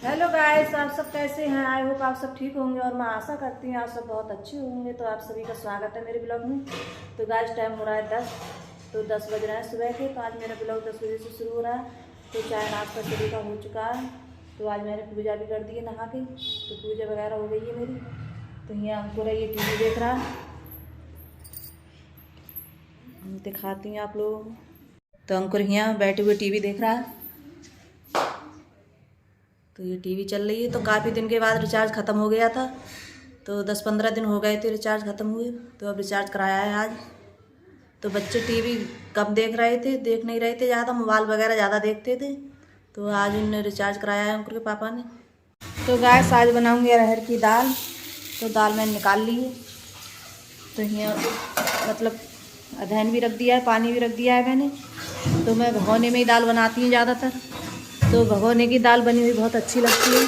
Hello guys, आप सब कैसे हैं? आई होप आप सब ठीक होंगे और मैं आशा करती हूँ आप सब बहुत अच्छे होंगे। तो आप सभी का स्वागत है मेरे ब्लॉग में। तो गाइस टाइम हो रहा है 10, तो 10 बज रहे हैं सुबह के। तो आज मेरा ब्लॉग 10 बजे से शुरू हो रहा है। तो चाय नाश्ता सभी का हो चुका है। तो आज मैंने पूजा भी कर दी है नहा के, तो पूजा वगैरह हो गई है मेरी। तो यहाँ हमको ये टीवी देख रहा है, दिखाती हूँ आप लोगों को। तो अंकुर यहाँ बैठे हुए टीवी देख रहा है। तो ये टीवी चल रही है। तो काफ़ी दिन के बाद रिचार्ज ख़त्म हो गया था, तो 10-15 दिन हो गए थे रिचार्ज ख़त्म हुए। तो अब रिचार्ज कराया है आज। तो बच्चे टीवी कम देख रहे थे, देख नहीं रहे थे ज़्यादा, मोबाइल वगैरह ज़्यादा देखते थे। तो आज उन्होंने रिचार्ज कराया है अंकुर के पापा ने। तो गैस आज बनाऊंगी अरहर की दाल। तो दाल मैंने निकाल ली है। तो यहाँ मतलब अधहन भी रख दिया है, पानी भी रख दिया है मैंने। तो मैं भगोने में ही दाल बनाती हूँ ज़्यादातर। तो भगोने की दाल बनी हुई बहुत अच्छी लगती है।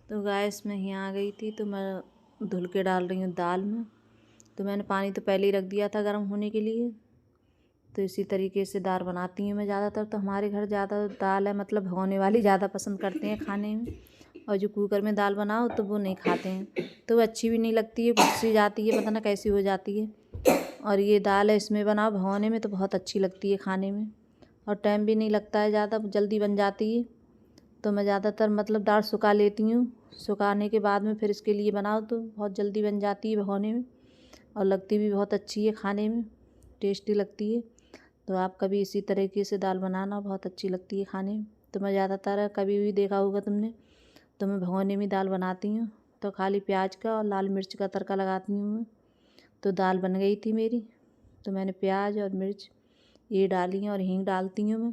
तो गैस में यहाँ आ गई थी, तो मैं धुल के डाल रही हूँ दाल में। तो मैंने पानी तो पहले ही रख दिया था गर्म होने के लिए। तो इसी तरीके से दाल बनाती हूँ मैं ज़्यादातर। तो हमारे घर ज़्यादा दाल है मतलब भगोने वाली ज़्यादा पसंद करते हैं खाने में। और जो कुकर में दाल बनाओ तो वो नहीं खाते हैं, तो वो अच्छी भी नहीं लगती है, घुट सी जाती है, पता ना कैसी हो जाती है। और ये दाल है इसमें बनाओ भगोने में तो बहुत अच्छी लगती है खाने में। और टाइम भी नहीं लगता है ज़्यादा, जल्दी बन जाती है। तो मैं ज़्यादातर मतलब दाल सुखा लेती हूँ। सुखाने के बाद में फिर इसके लिए बनाओ तो बहुत जल्दी बन जाती है भगोने में। और लगती भी बहुत अच्छी है खाने में, टेस्टी लगती है। तो आप कभी इसी तरीके से दाल बनाना, बहुत अच्छी लगती है खाने में। तो मैं ज़्यादातर कभी भी देखा होगा तुमने, तो मैं भगोने में दाल बनाती हूँ। तो खाली प्याज का और लाल मिर्च का तड़का लगाती हूँ मैं। तो दाल बन गई थी मेरी। तो मैंने प्याज और मिर्च ये डाली हैं और हींग डालती हूँ मैं।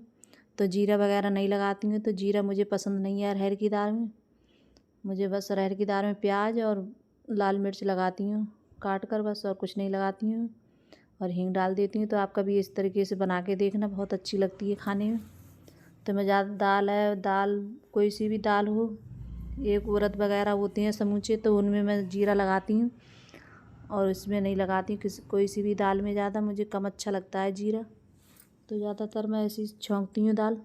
तो जीरा वगैरह नहीं लगाती हूँ, तो जीरा मुझे पसंद नहीं है अरहर की दाल में। मुझे बस अरहर की दाल में प्याज और लाल मिर्च लगाती हूँ काट कर, बस और कुछ नहीं लगाती हूँ। और हींग डाल देती हूँ। तो आप कभी इस तरीके से बना के देखना, बहुत अच्छी लगती है खाने में। तो मैं ज़्यादा दाल है, दाल कोई सी भी दाल हो, एक उड़द वगैरह होते हैं समूचे, तो उनमें मैं जीरा लगाती हूँ। और इसमें नहीं लगाती किसी कोई सी भी दाल में, ज़्यादा मुझे कम अच्छा लगता है जीरा। तो ज़्यादातर मैं ऐसी छौंकती हूँ दाल।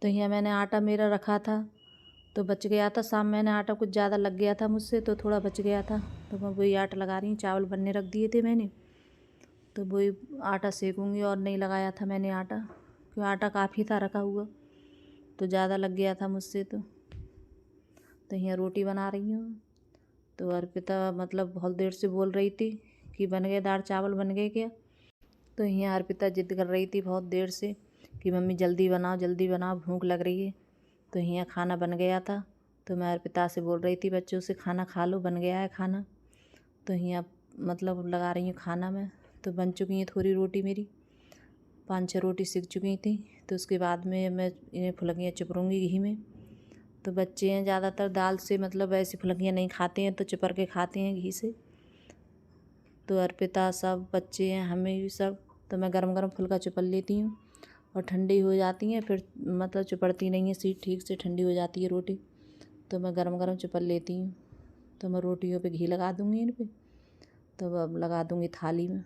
तो यहाँ मैंने आटा मेरा रखा था, तो बच गया था। शाम मैंने आटा कुछ ज़्यादा लग गया था मुझसे, तो थोड़ा बच गया था। तो मैं वही आटा लगा रही हूँ। चावल बनने रख दिए थे मैंने, तो वही आटा सेकूँगी। और नहीं लगाया था मैंने आटा, क्योंकि आटा काफ़ी था रखा हुआ, तो ज़्यादा लग गया था मुझसे। तो यहाँ रोटी बना रही हूँ। तो अर्पिता मतलब बहुत देर से बोल रही थी कि बन गए दाल चावल, बन गए क्या। तो यहाँ अर्पिता जिद कर रही थी बहुत देर से कि मम्मी जल्दी बनाओ, जल्दी बनाओ, भूख लग रही है। तो यहाँ खाना बन गया था। तो मैं अर्पिता से बोल रही थी बच्चों से खाना खा लो, बन गया है खाना। तो यहाँ मतलब लगा रही हूँ खाना में। तो बन चुकी है थोड़ी रोटी मेरी, 5-6 रोटी सीख चुकी थी। तो उसके बाद में मैं इन्हें फुलकियाँ चिपरूँगी घी में। तो बच्चे हैं ज़्यादातर दाल से मतलब ऐसी फुलकियाँ नहीं खाते हैं, तो चिपर के खाते हैं घी से। तो अर्पिता सब बच्चे हैं, हमें भी सब। तो मैं गरम गरम फुल्का चिपल लेती हूँ और ठंडी हो जाती हैं फिर मतलब चिपड़ती नहीं है, सीट ठीक से ठंडी हो जाती है रोटी। तो मैं गरम गरम चिपल लेती हूँ। तो मैं रोटियों पे घी लगा दूँगी इन पे। तो अब लगा दूँगी थाली में।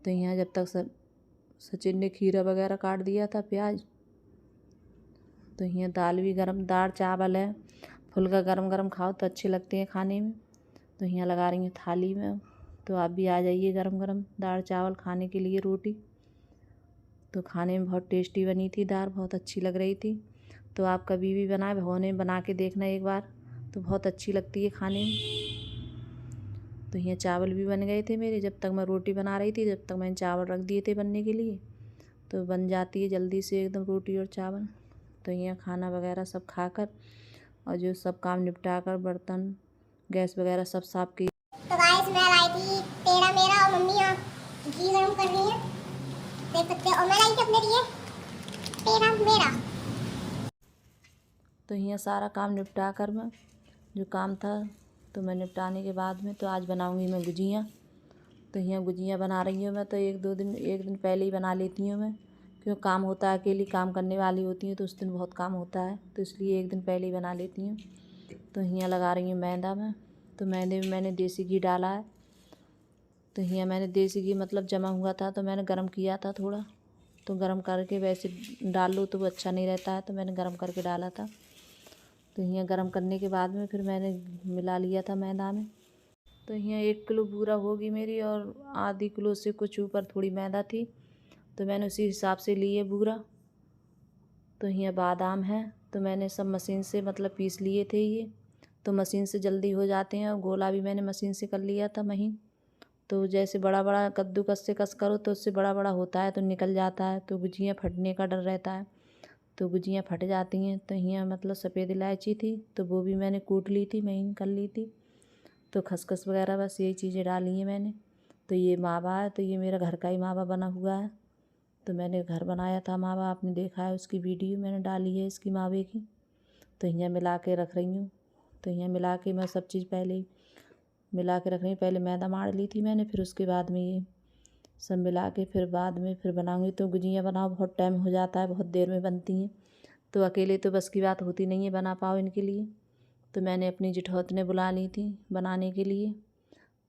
तो यहाँ जब तक सचिन ने खीरा वगैरह काट दिया था, प्याज। तो यहाँ दाल भी गरम, दाल चावल है, फुल्का गरम गरम खाओ तो अच्छे लगते हैं खाने में। तो यहाँ लगा रही हूँ थाली में। तो आप भी आ जाइए गरम गरम दाल चावल खाने के लिए रोटी। तो खाने में बहुत टेस्टी बनी थी दाल, बहुत अच्छी लग रही थी। तो आप कभी भी बनाए भगोने में बना के देखना एक बार, तो बहुत अच्छी लगती है खाने में। तो यहाँ चावल भी बन गए थे मेरे। जब तक मैं रोटी बना रही थी, जब तक मैंने चावल रख दिए थे बनने के लिए। तो बन जाती है जल्दी से एकदम रोटी और चावल। तो यहाँ खाना वगैरह सब खाकर और जो सब काम निपटा कर बर्तन गैस वगैरह सब साफ की। तो गाइस मैं लाई थी पेड़ा मेरा और मम्मी यहाँ घी गरम कर रही है, देख सकते हो। और मैं लाई थी अपने लिए पेड़ा मेरा। तो यहाँ सारा काम निपटा कर मैं जो काम था, तो मैं निपटाने के बाद में तो आज बनाऊंगी मैं गुजिया। तो यहाँ गुजिया बना रही हूँ मैं। तो एक दिन पहले ही बना लेती हूँ मैं, क्यों काम होता है, अकेली काम करने वाली होती हूँ तो उस दिन बहुत काम होता है, तो इसलिए एक दिन पहले ही बना लेती हूँ। तो यहाँ लगा रही हूँ मैदा में। तो मैदे में मैंने देसी घी डाला है। तो यहाँ मैंने देसी घी मतलब जमा हुआ था, तो मैंने गर्म किया था थोड़ा। तो गरम करके वैसे डाल लो तो वो अच्छा नहीं रहता है, तो मैंने गरम करके डाला था। तो यहाँ गरम करने के बाद में फिर मैंने मिला लिया था मैदा में। तो यहाँ 1 किलो बूरा होगी मेरी और आधी किलो से कुछ ऊपर थोड़ी मैदा थी, तो मैंने उसी हिसाब से लिए बूरा। तो यहाँ बादाम है, तो मैंने सब मशीन से मतलब पीस लिए थे ये, तो मशीन से जल्दी हो जाते हैं। और गोला भी मैंने मशीन से कर लिया था महीन। तो जैसे बड़ा बड़ा कद्दूकस से कस करो तो उससे बड़ा बड़ा होता है तो निकल जाता है, तो गुजियाँ फटने का डर रहता है, तो गुजियाँ फट जाती हैं। तो यहाँ मतलब सफ़ेद इलायची थी, तो वो भी मैंने कूट ली थी, महीन कर ली थी। तो खसखस वगैरह बस यही चीज़ें डाली हैं मैंने। तो ये मावा है, तो ये मेरा घर का ही मावा बना हुआ है। तो मैंने घर बनाया था मावा, आपने देखा है, उसकी वीडियो मैंने डाली है इसकी मावे की। तो यहाँ मिला के रख रही हूँ। तो यहाँ मिला के मैं सब चीज़ पहले ही मिला के रख रही हूँ। पहले मैदा मार ली थी मैंने, फिर उसके बाद में ये सब मिला के फिर बाद में फिर बनाऊँगी। तो गुजियाँ बनाओ बहुत टाइम हो जाता है, बहुत देर में बनती हैं, तो अकेले तो बस की बात होती नहीं है बना पाओ इनके लिए। तो मैंने अपनी जेठौत ने बुला ली थी बनाने के लिए।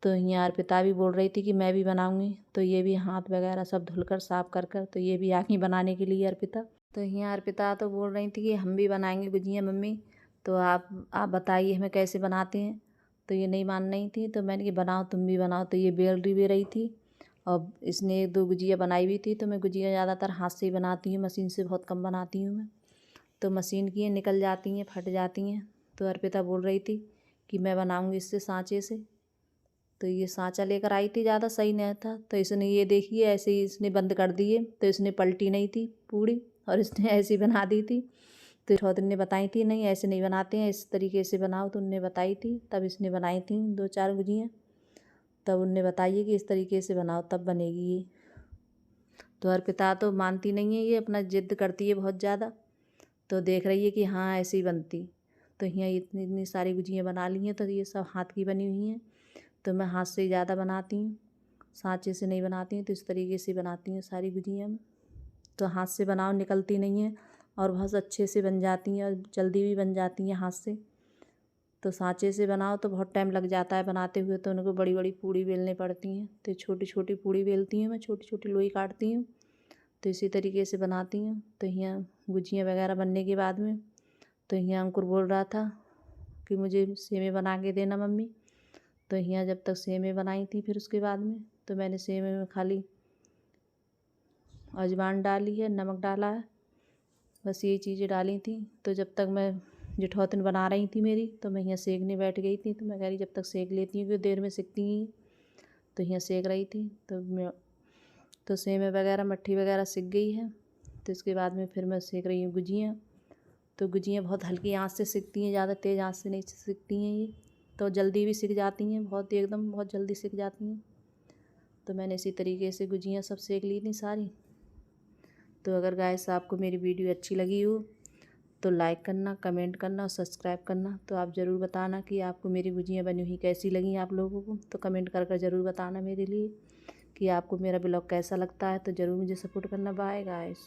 तो यहाँ अर्पिता भी बोल रही थी कि मैं भी बनाऊँगी, तो ये भी हाथ वगैरह सब धुलकर साफ़ कर कर तो ये भी आ गई बनाने के लिए अर्पिता। तो यहाँ अर्पिता तो बोल रही थी कि हम भी बनाएंगे गुजियाँ मम्मी, तो आप बताइए हमें कैसे बनाते हैं। तो ये नहीं मान रही थी, तो मैंने कि बनाओ, तुम भी बनाओ। तो ये बेल भी रही थी और इसने 1-2 गुजिया बनाई भी थी। तो मैं गुजिया ज़्यादातर हाथ से ही बनाती हूँ, मशीन से बहुत कम बनाती हूँ मैं। तो मशीन की निकल जाती हैं, फट जाती हैं। तो अर्पिता बोल रही थी कि मैं बनाऊँगी इससे सांचे से। तो ये सांचा लेकर आई थी, ज़्यादा सही नहीं था, तो इसने ये देखिए ऐसे ही इसने बंद कर दिए, तो इसने पलटी नहीं थी पूड़ी और इसने ऐसी बना दी थी। तो ठौतन ने बताई थी नहीं ऐसे नहीं बनाते हैं, इस तरीके से बनाओ, तो उनने बताई थी, तब इसने बनाई थी 2-4 गुजियाँ। तब उनने बताइए कि इस तरीके से बनाओ तब बनेगी ये। तो अर्पिता तो मानती नहीं है, ये अपना जिद करती है बहुत ज़्यादा। तो देख रही है कि हाँ ऐसे ही बनती। तो यहाँ इतनी इतनी सारी गुजियाँ बना ली हैं, तो ये सब हाथ की बनी हुई हैं। तो मैं हाथ से ही ज़्यादा बनाती हूँ, सांचे से नहीं बनाती हूँ। तो इस तरीके से बनाती हूँ सारी गुजियाँ मैं। तो हाथ से बनाओ निकलती नहीं है और बहुत अच्छे से बन जाती हैं और जल्दी भी बन जाती हैं हाथ से। तो सांचे से बनाओ तो बहुत टाइम लग जाता है बनाते हुए, तो उनको बड़ी बड़ी पूड़ी बेलनी पड़ती हैं। तो छोटी छोटी पूड़ी बेलती हूँ मैं, छोटी छोटी लोई काटती हूँ, तो इसी तरीके से बनाती हूँ। तो यहाँ गुजियाँ वगैरह बनने के बाद में तो यहाँ अंकुर बोल रहा था कि मुझे सेवे बना के देना मम्मी। तो यहाँ जब तक सेवे बनाई थी, फिर उसके बाद में तो मैंने सेवे में खाली अजवाइन डाली है, नमक डाला है, बस यही चीज़ें डाली थी। तो जब तक मैं जेठौतन बना रही थी मेरी, तो मैं यहाँ सेकने बैठ गई थी। तो मैं कह रही जब तक सेक लेती हूँ, क्योंकि देर में सीखती हैं। तो यहाँ सेक रही थी, तो सेवे वगैरह मट्ठी वगैरह सिक गई है। तो इसके बाद में फिर मैं सेक रही हूँ गुजियाँ। तो गुजियाँ बहुत हल्की आंच से सिकती हैं, ज़्यादा तेज़ आंच से नहीं सिकती हैं ये, तो जल्दी भी सिक जाती हैं, बहुत एकदम बहुत जल्दी सिक जाती हैं। तो मैंने इसी तरीके से गुजियाँ सब सेक ली थी सारी। तो अगर गाइस आपको मेरी वीडियो अच्छी लगी हो तो लाइक करना, कमेंट करना और सब्सक्राइब करना। तो आप ज़रूर बताना कि आपको मेरी गुजियाँ बनी हुई कैसी लगी आप लोगों को। तो कमेंट कर कर ज़रूर बताना मेरे लिए कि आपको मेरा ब्लॉग कैसा लगता है। तो ज़रूर मुझे सपोर्ट करना। Bye guys.